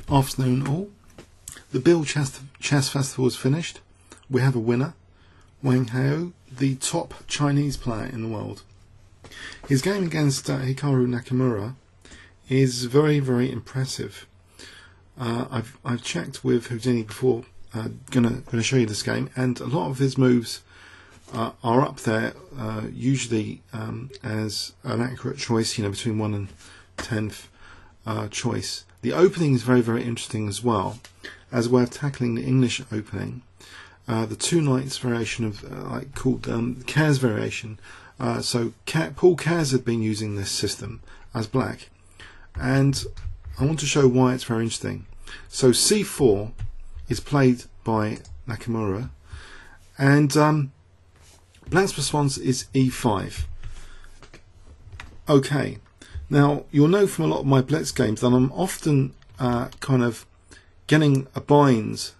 Afternoon all. The Biel Chess Festival is finished. We have a winner, Wang Hao, the top Chinese player in the world. His game against Hikaru Nakamura is very, very impressive. I've checked with Houdini before gonna show you this game, and a lot of his moves are up there, usually as an accurate choice, between 1 and 10th choice. The opening is very, very interesting as well, as a way of tackling the English opening. The two knights variation of called Keres variation. So Paul Keres had been using this system as black, and I want to show why it's very interesting. So c4 is played by Nakamura, and black's response is e5. Okay, now you'll know from a lot of my blitz games that I'm often kind of getting a bind,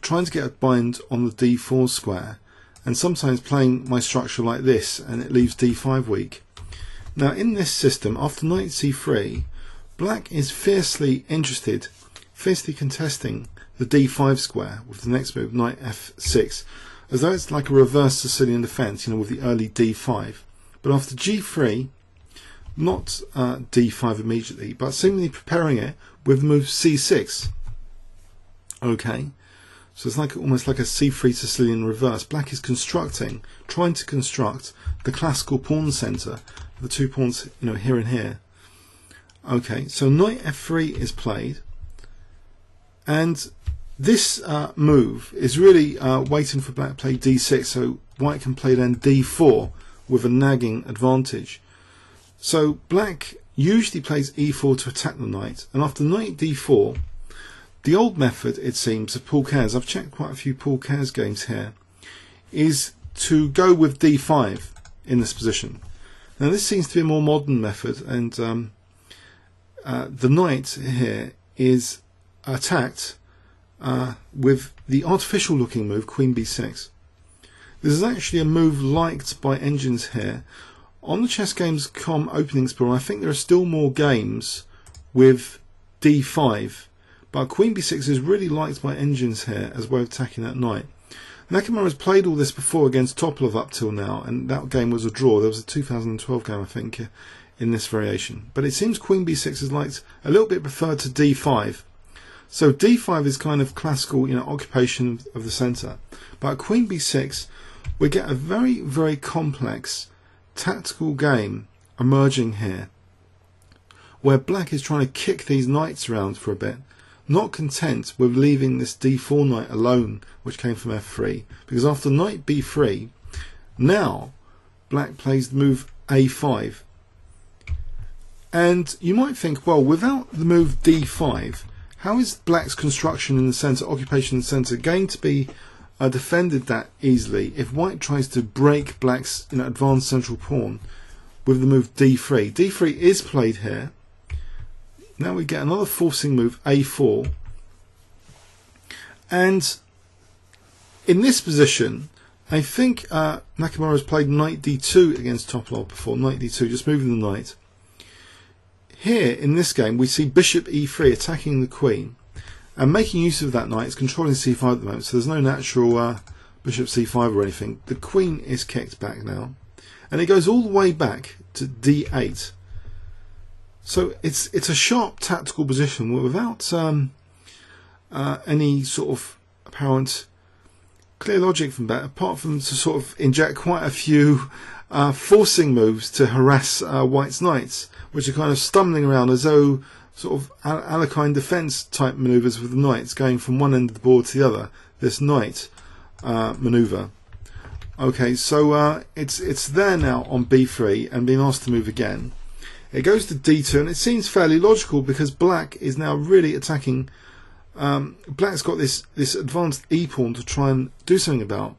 trying to get a bind on the d4 square, and sometimes playing my structure like this, and it leaves d5 weak. Now in this system, after knight c3, black is fiercely interested, fiercely contesting the d5 square with the next move, knight f6, as though it's like a reverse Sicilian defense, with the early d5. But after g3, not d5 immediately, but seemingly preparing it with the move c6. Okay, so it's almost like a c3 Sicilian reverse. Black is trying to construct the classical pawn center, the two pawns, here and here. Okay, so knight f3 is played, and this move is really waiting for black to play d6, so white can play then d4 with a nagging advantage. So black usually plays e4 to attack the knight, and after knight d4, the old method, it seems, of Paul Keres, I've checked quite a few Paul Keres games here, is to go with d5 in this position. Now this seems to be a more modern method, and the knight here is attacked with the artificial looking move queen b6. This is actually a move liked by engines here. On the chessgames.com opening explorer, I think there are still more games with d5, but queen b6 is really liked by engines here as a way of attacking that knight. Nakamura has played all this before against Topalov up till now, and that game was a draw. There was a 2012 game, I think, in this variation. But it seems queen b6 is liked a little bit preferred to d5. So d5 is kind of classical, occupation of the center. But at queen b6, we get a very, very complex tactical game emerging here, where black is trying to kick these knights around for a bit, not content with leaving this d4 knight alone, which came from f3, because after knight b3, now black plays the move a5. And you might think, well, without the move d5, how is black's construction in the center, occupation in the center, going to be defended that easily if white tries to break black's advanced central pawn with the move d3? d3 is played here. Now we get another forcing move, a4. And in this position, I think Nakamura has played knight d2 against Topalov before, knight d2, just moving the knight. Here, in this game, we see bishop e3 attacking the queen, and making use of that knight. It's controlling c5 at the moment, so there's no natural bishop c5 or anything. The queen is kicked back now, and it goes all the way back to d8. So it's a sharp tactical position without any sort of apparent clear logic from that, apart from to sort of inject quite a few forcing moves to harass white's knights, which are kind of stumbling around as though sort of Alekhine defense type maneuvers with the knights going from one end of the board to the other. This knight maneuver. Okay, so it's there now on b3 and being asked to move again. It goes to d2, and it seems fairly logical because black is now really attacking. Black's got this advanced e pawn to try and do something about,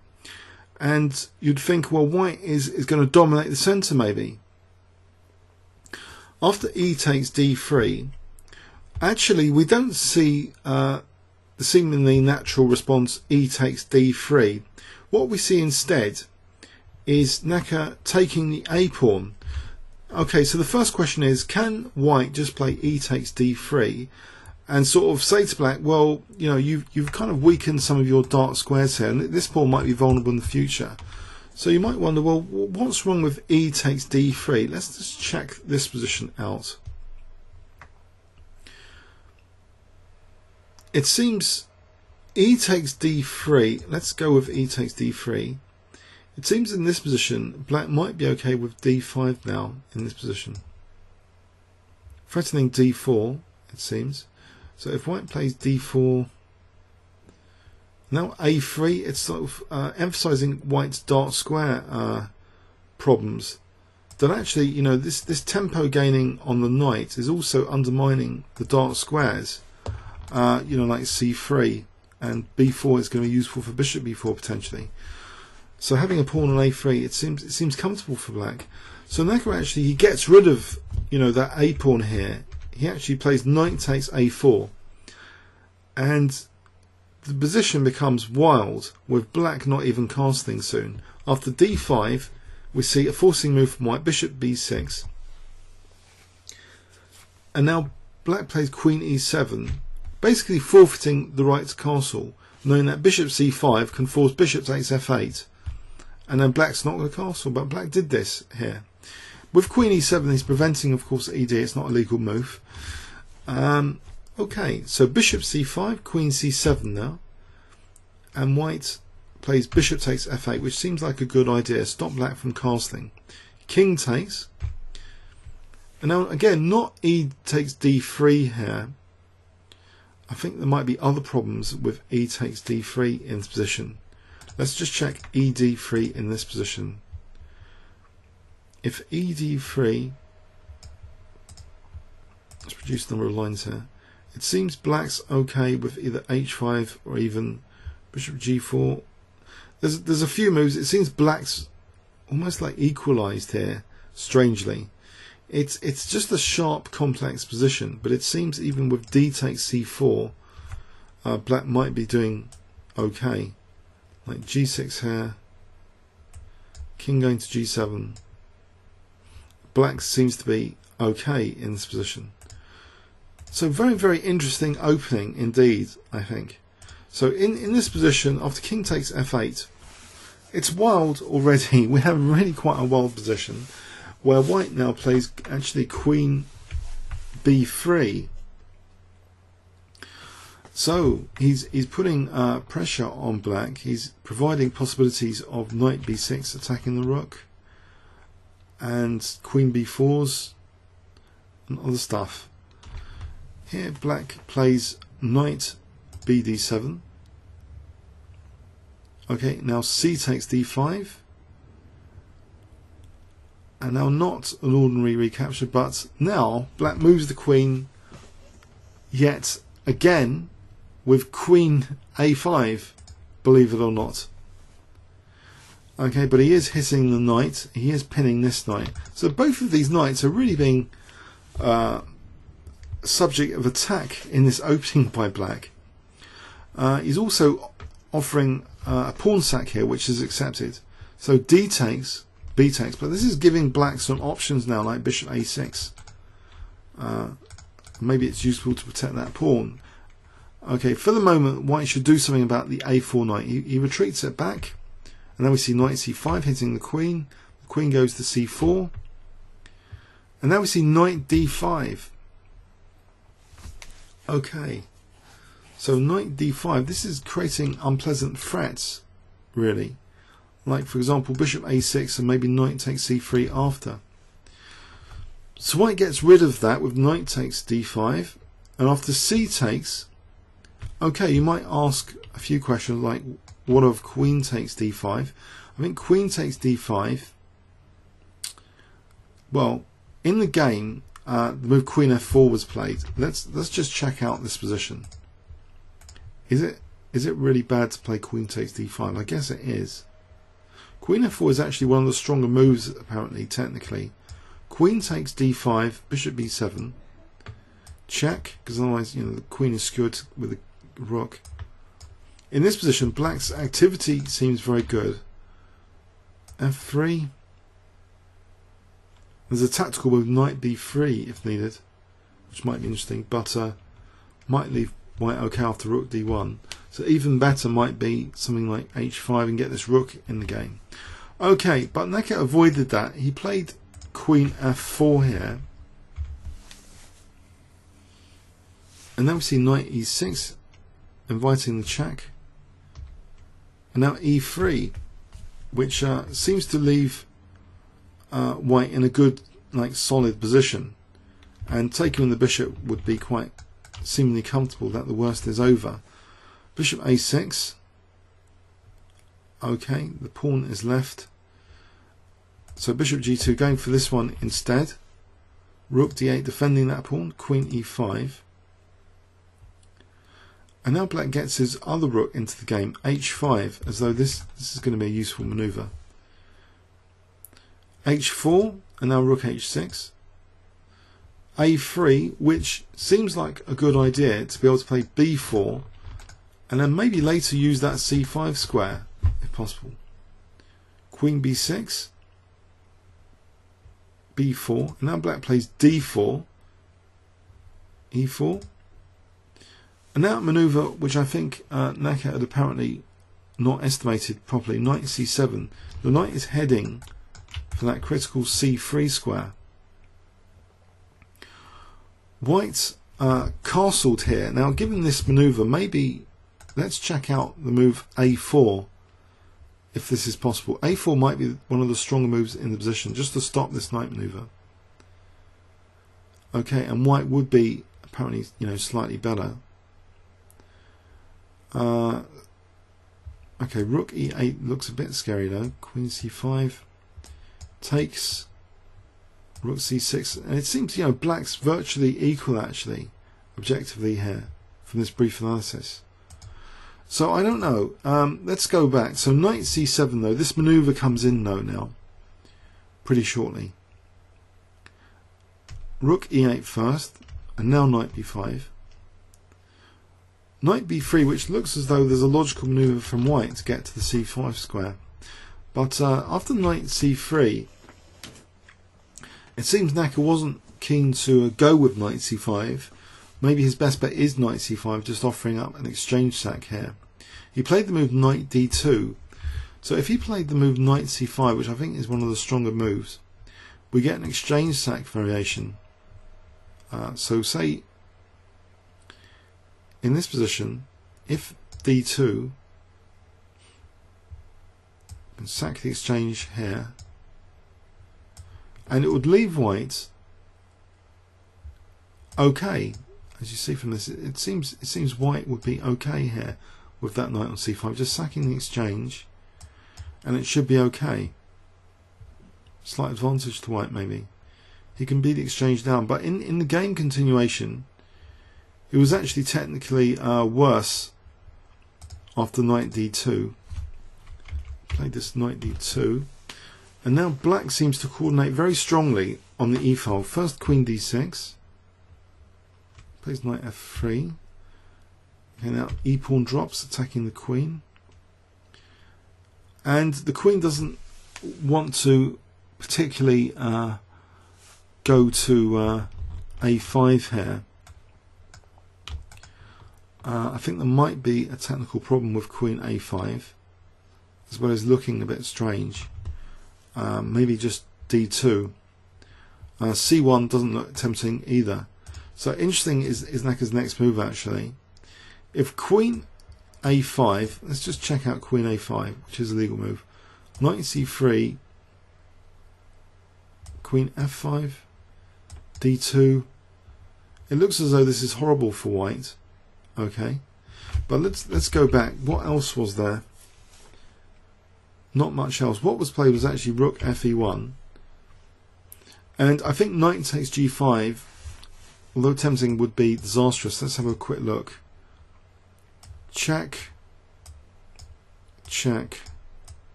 and you'd think, well, white is going to dominate the center maybe. After e takes d3, actually we don't see the seemingly natural response e takes d3. What we see instead is Naka taking the a pawn. Okay, so the first question is, can white just play e takes d3 and sort of say to black, well, you know, you've kind of weakened some of your dark squares here, and this pawn might be vulnerable in the future. So you might wonder, well, what's wrong with e takes d3? Let's just check this position out. It seems e takes d3. Let's go with e takes d3. It seems in this position, black might be okay with d5 now in this position. Threatening d4, it seems. So if white plays d4, now a3, it's sort of emphasizing white's dark square problems. That actually, you know, this tempo gaining on the knight is also undermining the dark squares. You know, like c3, and b4 is going to be useful for bishop b4 potentially. So having a pawn on a3, it seems comfortable for black. So Nakamura actually, he gets rid of, you know, that a pawn here. He actually plays knight takes a4, and the position becomes wild with black not even casting soon. After d5, we see a forcing move from white, bishop b6, and now black plays queen e7, basically forfeiting the right to castle, knowing that bishop c5 can force bishop takes f8, and then black's not going to castle. But black did this here. With queen e7, he's preventing, of course, ed. It's not a legal move. Okay, so bishop c5, queen c7 now, and white plays bishop takes f8, which seems like a good idea. Stop black from castling. King takes, and now again, not e takes d3 here. I think there might be other problems with e takes d3 in this position. Let's just check e d3 in this position. If e d3, let's produce a number of lines here. It seems black's okay with either h5 or even bishop g4. There's a few moves. It seems black's almost like equalized here, strangely. It's just a sharp, complex position, but it seems even with d takes c4, black might be doing okay. Like g6 here, king going to g7. Black seems to be okay in this position. So very, very interesting opening indeed, I think. So in this position, after king takes f8, it's wild already. We have really quite a wild position, where white now plays actually queen b3. So he's putting pressure on black. He's providing possibilities of knight b6 attacking the rook, and queen b4s and other stuff. Here black plays knight bd7. Okay, now c takes d5. And now not an ordinary recapture, but now black moves the queen yet again with queen a5, believe it or not. Okay, but he is hitting the knight, he is pinning this knight. So both of these knights are really being subject of attack in this opening by black. He's also offering a pawn sack here, which is accepted. So d takes, b takes, but this is giving black some options now, like bishop a6. Maybe it's useful to protect that pawn. Okay, for the moment, white should do something about the a4 knight. He retreats it back, and then we see knight c5 hitting the queen. The queen goes to c4, and now we see knight d5. Okay, so knight d5. This is creating unpleasant threats, really. Like, for example, bishop a6 and maybe knight takes c3 after. So white gets rid of that with knight takes d5, and after c takes, okay, you might ask a few questions like, what of queen takes d5? I think queen takes d5, well, in the game, the move queen f4 was played. Let's just check out this position. Is it really bad to play queen takes d5? I guess it is. Queen f4 is actually one of the stronger moves, apparently, technically. Queen takes d5, bishop b7, check, because otherwise, you know, the queen is secured with the rook. In this position, black's activity seems very good. f3. There's a tactical move, knight b3, if needed, which might be interesting, but Might leave white okay after rook d1. So even better might be something like h5 and get this rook in the game. Okay, but Necker avoided that. He played queen f4 here. And then we see knight e6, inviting the check. And now e3, which seems to leave white in a good, solid position. And taking the bishop would be quite seemingly comfortable that the worst is over. Bishop a6. Okay, the pawn is left. So bishop g2 going for this one instead. Rook d8 defending that pawn. Queen e5. And now black gets his other rook into the game, h5, as though this is going to be a useful maneuver. h4, and now rook h6. a3, which seems like a good idea to be able to play b4, and then maybe later use that c5 square, if possible. Queen b6, b4, and now black plays d4, e4. And now a manoeuvre which I think Naka had apparently not estimated properly, knight c7. The knight is heading for that critical c3 square. White castled here. Now given this manoeuvre, maybe let's check out the move a4 if this is possible. a4 might be one of the stronger moves in the position just to stop this knight manoeuvre. Okay, and white would be apparently slightly better. Okay, rook e8 looks a bit scary though. Queen c5 takes, rook c6, and it seems black's virtually equal actually, objectively here from this brief analysis. So I don't know. Let's go back. So knight c7 though, this maneuver comes in though now, pretty shortly. Rook e8 first, and now knight b5. Knight b3, which looks as though there's a logical manoeuvre from white to get to the c5 square. But after knight c3, it seems Naka wasn't keen to go with knight c5. Maybe his best bet is knight c5, just offering up an exchange sack here. He played the move knight d2. So if he played the move knight c5, which I think is one of the stronger moves, we get an exchange sack variation. So say in this position, if d2, and sack the exchange here, and it would leave white okay. As you see from this, it seems white would be okay here with that knight on c5, just sacking the exchange, and it should be okay. Slight advantage to white maybe. He can beat the exchange down, but in the game continuation, it was actually technically worse after knight d2. Played this knight d2, and now black seems to coordinate very strongly on the e file. First queen d6, plays knight f3. Okay, now e pawn drops, attacking the queen, and the queen doesn't want to particularly go to a5 here. I think there might be a technical problem with queen a5, as well as looking a bit strange. Maybe just d2. c1 doesn't look tempting either. So interesting is Naka's next move actually. If queen a5, let's just check out queen a5, which is a legal move. Knight c3, queen f5, d2. It looks as though this is horrible for white. Okay, but let's go back. What else was there? Not much else. What was played was actually rook fe1, and I think knight takes g5, although tempting, would be disastrous. Let's have a quick look. Check, check,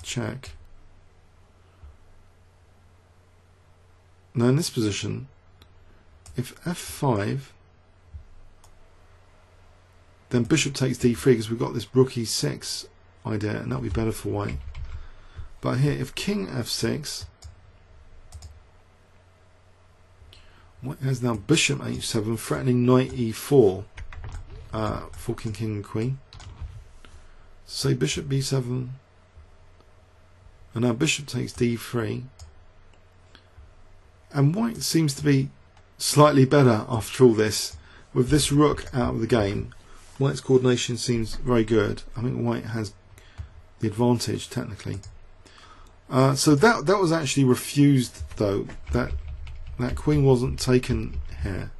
check. Now in this position, if f5, then bishop takes d3 because we've got this rook e6 idea, and that would be better for white. But here, if king f6, White has now bishop h7, threatening knight e4, forking king and queen. Say bishop b7, and now bishop takes d3. And white seems to be slightly better after all this. With this rook out of the game, white's coordination seems very good. I think white has the advantage technically. So that was actually refused though. That queen wasn't taken here.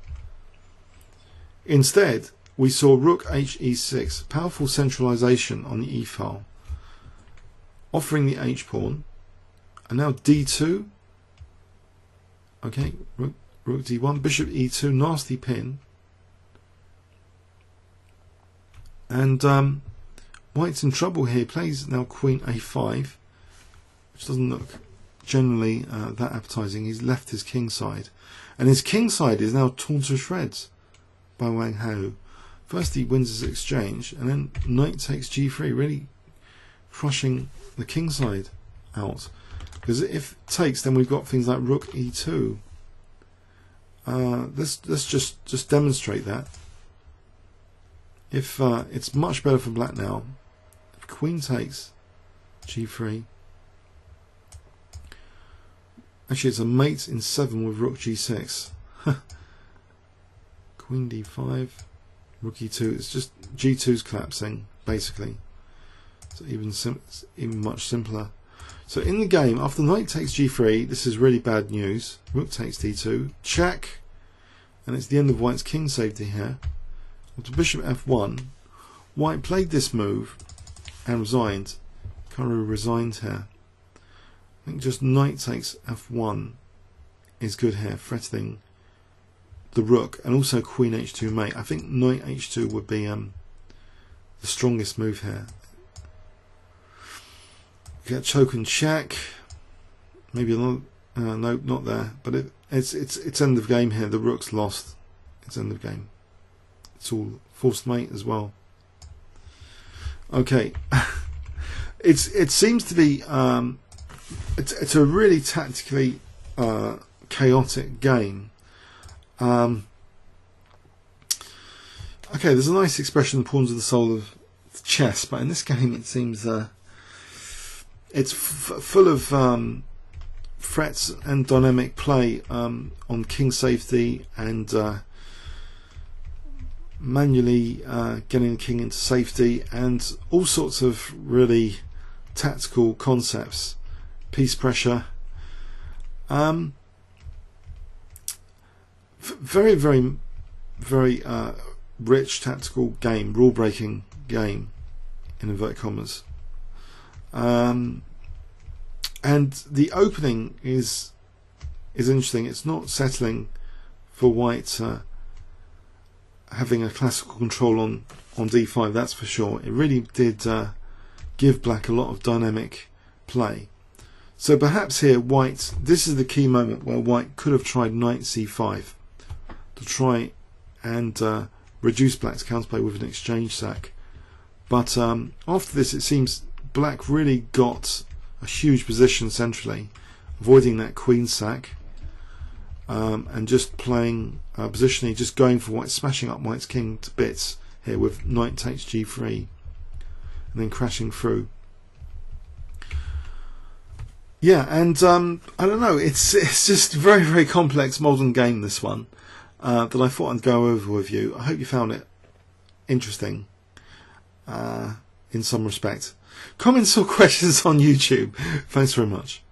Instead, we saw rook he6, powerful centralization on the e file, offering the h pawn, and now d2. Okay, rook d1, bishop e2, nasty pin, and white's in trouble here. Plays now queen a5, which doesn't look generally that appetizing. He's left his king side, and his king side is now torn to shreds by Wang Hao. First he wins his exchange, and then knight takes g3, really crushing the king side out. Because if it takes, then we've got things like rook e2. Let's just demonstrate that. If it's much better for black now. If queen takes g3. Actually, it's a mate in 7 with rook g6. Queen d5, rook e2. It's just g2's collapsing, basically. So it's even much simpler. So in the game, after knight takes g3, this is really bad news. Rook takes d2, check, and it's the end of white's king safety here. After bishop f1, white played this move and resigned. Hikaru resigned here. I think just knight takes f1 is good here, threatening the rook, and also queen h2 mate. I think knight h2 would be the strongest move here. Get choke and check. Maybe a little, no, not there. But it's end of game here. The rook's lost. It's end of game. It's all forced mate as well. Okay, it seems to be it's a really tactically chaotic game. Okay, there's a nice expression, pawns of the soul of chess, but in this game it seems it's full of threats and dynamic play on king safety and manually getting the king into safety, and all sorts of really tactical concepts, piece pressure. Very, very, very rich tactical game, rule-breaking game, in inverted commas. And the opening is interesting. It's not settling for white having a classical control on d5, that's for sure. It really did give black a lot of dynamic play. So perhaps here white, this is the key moment where white could have tried knight c5 to try and reduce black's counterplay with an exchange sack. But after this it seems black really got a huge position centrally, avoiding that queen sack, and just playing positionally, just going for white, smashing up white's king to bits here with knight takes g3 and then crashing through. Yeah, and I don't know, it's just a very, very complex modern game, this one, that I thought I'd go over with you. I hope you found it interesting in some respect. Comments or questions on YouTube. Thanks very much.